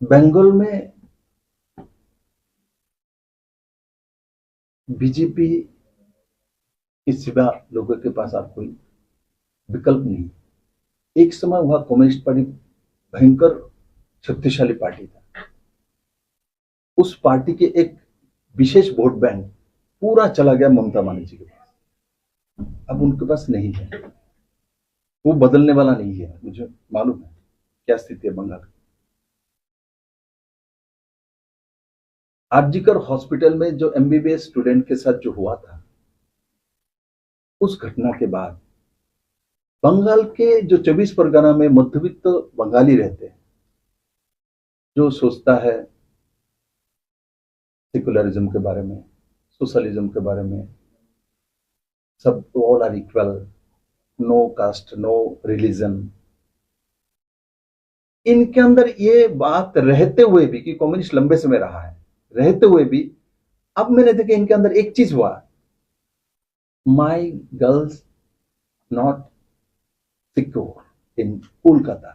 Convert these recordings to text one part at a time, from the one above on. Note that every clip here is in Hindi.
बंगाल में बीजेपी के सिवा लोगों के पास अब कोई विकल्प नहीं। एक समय वह कम्युनिस्ट पार्टी भयंकर शक्तिशाली पार्टी था। उस पार्टी के एक विशेष वोट बैंक पूरा चला गया ममता बनर्जी के पास। अब उनके पास नहीं है, वो बदलने वाला नहीं है। मुझे मालूम है क्या स्थिति है बंगाल की। आरजीकर हॉस्पिटल में जो एमबीबीएस स्टूडेंट के साथ जो हुआ था, उस घटना के बाद बंगाल के जो 24 परगना में मध्यवित्त बंगाली रहते हैं, जो सोचता है सेकुलरिज्म के बारे में, सोशलिज्म के बारे में, सब all are equal, no caste, no religion, इनके अंदर ये बात रहते हुए भी कि कम्युनिस्ट लंबे समय रहा है, रहते हुए भी अब मैंने देखा इनके अंदर एक चीज हुआ, माई girls not secure in Kolkata.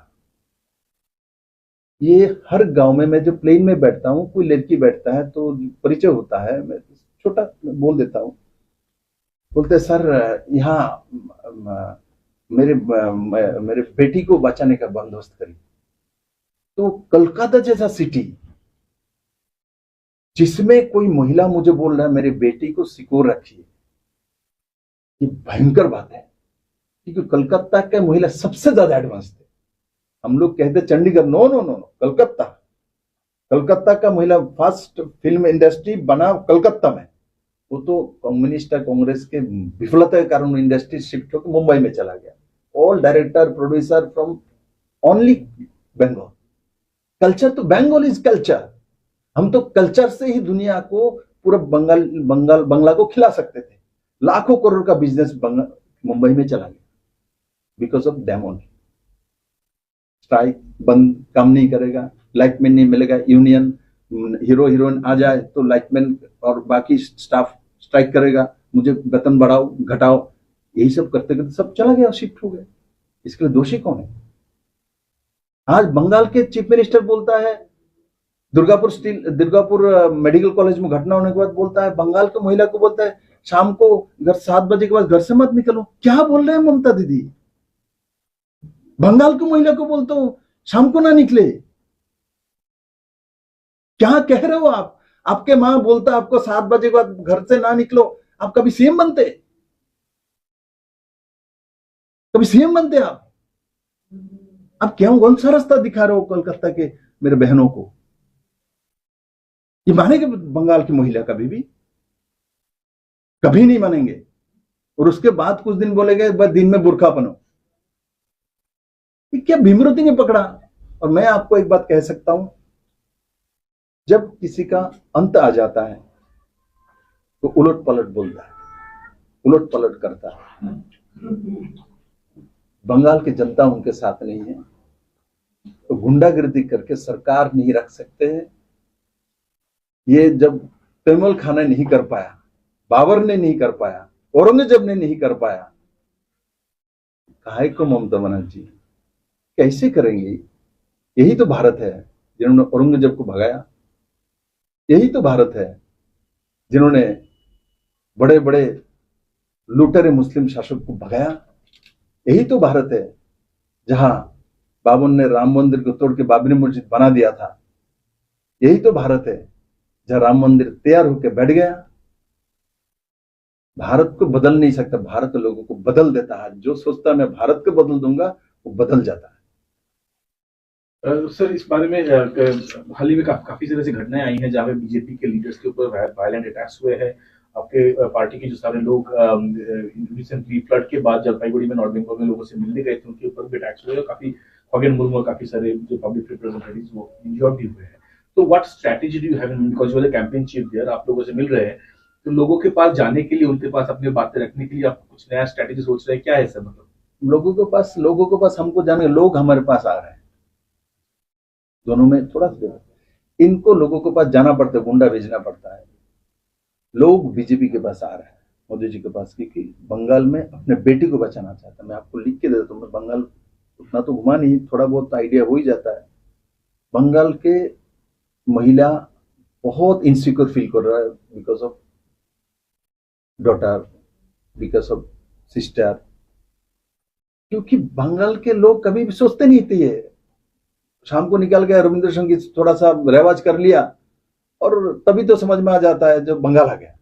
ये हर गांव में, मैं जो प्लेन में बैठता हूँ, कोई लड़की बैठता है तो परिचय होता है, मैं छोटा बोल देता हूँ, बोलते सर यहाँ मेरे बेटी को बचाने का बंदोबस्त करिए। तो कलकत्ता जैसा सिटी जिसमें कोई महिला मुझे बोल रहा है मेरे बेटी को सिक्योर रखिए, ये भयंकर बात है। क्योंकि कलकत्ता के महिला सबसे ज्यादा एडवांस थे। हम लोग कहते Chandigarh, no no no no, Calcutta. Calcutta का महिला फर्स्ट फिल्म इंडस्ट्री बना कलकत्ता में। वो तो कम्युनिस्ट कांग्रेस के विफलता के कारण इंडस्ट्री शिफ्ट होकर मुंबई में चला गया। All director producer from only Bengal. Culture तो बंगाल इज कल्चर। हम तो कल्चर से ही दुनिया को पूरा बंगला को खिला सकते थे। लाखों करोड़ का बिजनेस मुंबई में चला गया बिकॉज ऑफ डेमोन। स्ट्राइक बंद काम नहीं करेगा, लाइटमैन नहीं मिलेगा, यूनियन हीरो हीरोइन आ जाए तो लाइटमैन और बाकी स्टाफ स्ट्राइक करेगा, मुझे वेतन बढ़ाओ घटाओ, यही सब करते करते सब चला गया, शिफ्ट हो गया। इसके लिए दोषी कौन है? आज बंगाल के चीफ मिनिस्टर बोलता है, दुर्गापुर मेडिकल कॉलेज में घटना होने के बाद बोलता है, बंगाल की महिला को बोलता है शाम को घर 7 बजे के बाद घर से मत निकलो। क्या बोल रहे हैं ममता दीदी? बंगाल की महिला को बोलते हो शाम को ना निकले। क्या कह रहे हो आप? आपके मां बोलता आपको 7 बजे के बाद घर से ना निकलो, आप कभी सीएम बनते? कभी सीएम बनते आप क्या कौन सा रास्ता दिखा रहे हो कोलकाता के मेरे बहनों को? ये मानेंगे बंगाल की महिला कभी भी? कभी नहीं मानेंगे। और उसके बाद कुछ दिन बोलेंगे बस दिन में बुरखा पहनो। ये क्या भीमरूती ने पकड़ा? और मैं आपको एक बात कह सकता हूं, जब किसी का अंत आ जाता है तो उलट पलट बोलता है, उलट पलट करता है। बंगाल की जनता उनके साथ नहीं है, तो गुंडागिर्दी करके सरकार नहीं रख सकते हैं। ये जब तैमूर खान ने नहीं कर पाया, बाबर ने नहीं कर पाया, औरंगजेब ने नहीं कर पाया, काहे को ममता बनर्जी कैसे करेंगे? यही तो भारत है जिन्होंने औरंगजेब को भगाया। यही तो भारत है जिन्होंने बड़े बड़े लुटेरे मुस्लिम शासक को भगाया। यही तो भारत है जहां बाबर ने राम मंदिर को तोड़ के बाबरी मस्जिद बना दिया था। यही तो भारत है जहां राम मंदिर तैयार होकर बैठ गया। भारत को बदल नहीं सकता, भारत लोगों को बदल देता है। जो सोचता है मैं भारत को बदल दूंगा, वो बदल जाता है। सर इस बारे में हाल ही में काफी सारी ऐसी घटनाएं आई हैं जहाँ पे बीजेपी के लीडर्स के ऊपर वायलेंट अटैक्स हुए हैं। आपके पार्टी के जो सारे लोग रिसेंटली फ्लड के बाद जब जलपाईगुड़ी में नॉर्थ बंगाल में लोगों से मिलने गए थे, उनके ऊपर भी अटैक्स हुए और काफी खगेन मुर्मू और काफी सारे जो पब्लिक रिप्रेजेंटेटिव्स वो इंजर्ड भी हुए हैं। तो what strategy do you have in, because you are the campaign chief there, आप लोगों से मिल रहे हैं, तो लोगों के पास जाने के लिए, उनके पास अपनी बातें रखने के लिए आप कुछ नया स्ट्रैटेजी सोच रहे हैं? क्या है सर? मतलब लोगों के पास हमको जाने, लोग हमारे पास आ रहे हैं। दोनों में थोड़ा सा इनको लोगों के पास जाना पड़ता है, गुंडा भेजना पड़ता है। लोग बीजेपी के पास आ रहे हैं, मोदी जी के पास, क्योंकि बंगाल में अपने बेटी को बचाना चाहता है। मैं आपको लिख के दे देता हूँ, मैं बंगाल उतना तो घुमा नहीं, थोड़ा बहुत आइडिया हो ही जाता है। बंगाल के महिला बहुत इनसिक्योर फील कर रहा है because of daughter, because of sister, क्योंकि बंगाल के लोग कभी भी सोचते नहीं थे ये। शाम को निकल गया रविंद्र संगीत थोड़ा सा रिवाज कर लिया और तभी तो समझ में आ जाता है जब बंगाल आ गया,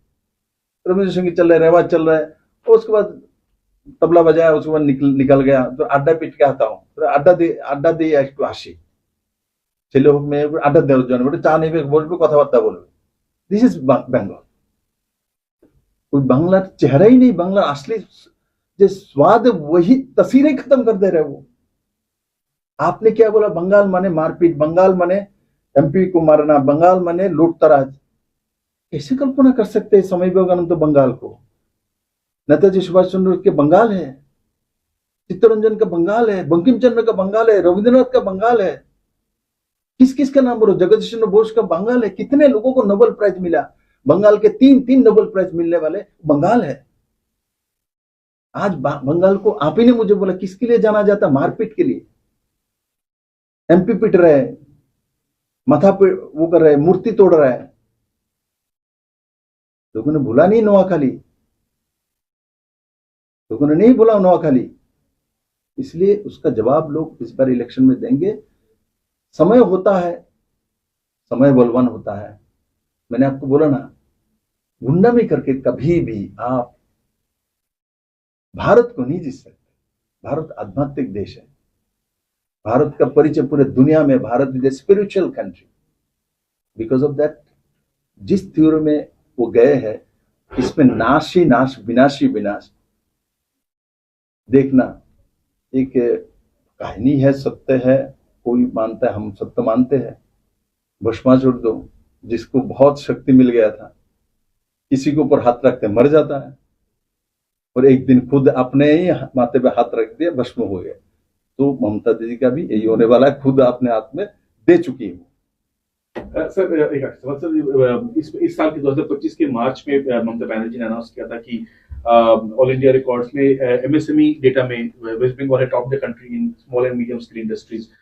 रविंद्र संगीत चल रहा है, रिवाज चल रहा है, और उसके बाद तबला बजाया, उसके बाद निकल गया तो अड्डा पीट के आता हूँ, अड्डा দিয়ে একটু আসি, ছেলে হোক মেয়ে হোক আড্ডা দেওয়ার জন্য, বলে চা নেবে, বসবে, কথাবার্তা বলবে। This is Bengal. कोई बांग्लार चेहरा ही नहीं, बांग्ला असली जो स्वाद वही तस्वीरें खत्म कर दे रहे वो। आपने क्या बोला, बंगाल माने मारपीट, बंगाल माने एमपी को मारना, बंगाल माने लूटतराज। कैसे कल्पना कर सकते हैं स्वामी विवेकानंद तो बंगाल को, नेताजी सुभाष चंद्र के बंगाल है, चित्तरंजन का बंगाल है, बंकिम चंद्र का बंगाल है, रविंद्रनाथ का बंगाल है, किस किस का नाम बोलो, जगदीश चंद्र बोस का बंगाल है। कितने लोगों को नोबेल प्राइज मिला, बंगाल के तीन नोबेल प्राइज मिलने वाले बंगाल है। आज बंगाल को आप ही ने मुझे बोला किसके लिए जाना जाता, मारपीट के लिए। एमपी पिट रहे, माथा पे वो कर रहे, मूर्ति तोड़ रहा है। लोगों ने भूला नहीं नोआखाली, लोगों ने नहीं बोला नोआखाली, इसलिए उसका जवाब लोग इस बार इलेक्शन में देंगे। समय होता है, समय बलवान होता है। मैंने आपको बोला ना, गुंडामी करके कभी भी आप भारत को नहीं जीत सकते। भारत आध्यात्मिक देश है, भारत का परिचय पूरे दुनिया में, Bharat is a spiritual country. Because of that, जिस थ्योरी में वो गए हैं, इसमें नाश ही नाश, विनाश ही विनाश। देखना, एक कहानी है, सत्य है, कोई मानता है, हम सत्य मानते हैं। भस्मासुर दो, जिसको बहुत शक्ति मिल गया था, किसी के ऊपर हाथ रखते मर जाता है, और एक दिन खुद अपने ही माथे पे हाथ रख दिया, भस्म हो गया। तो ममता दीदी का भी यही होने वाला है, खुद अपने हाथ में दे चुकी है। सर एक सवाल सर, इस साल के 2025 के मार्च में ममता बनर्जी ने अनाउंस किया था कि ऑल इंडिया रिकॉर्ड्स में एमएसएमई डेटा में वेस्ट बंगाल है top the country in small and medium scale industries.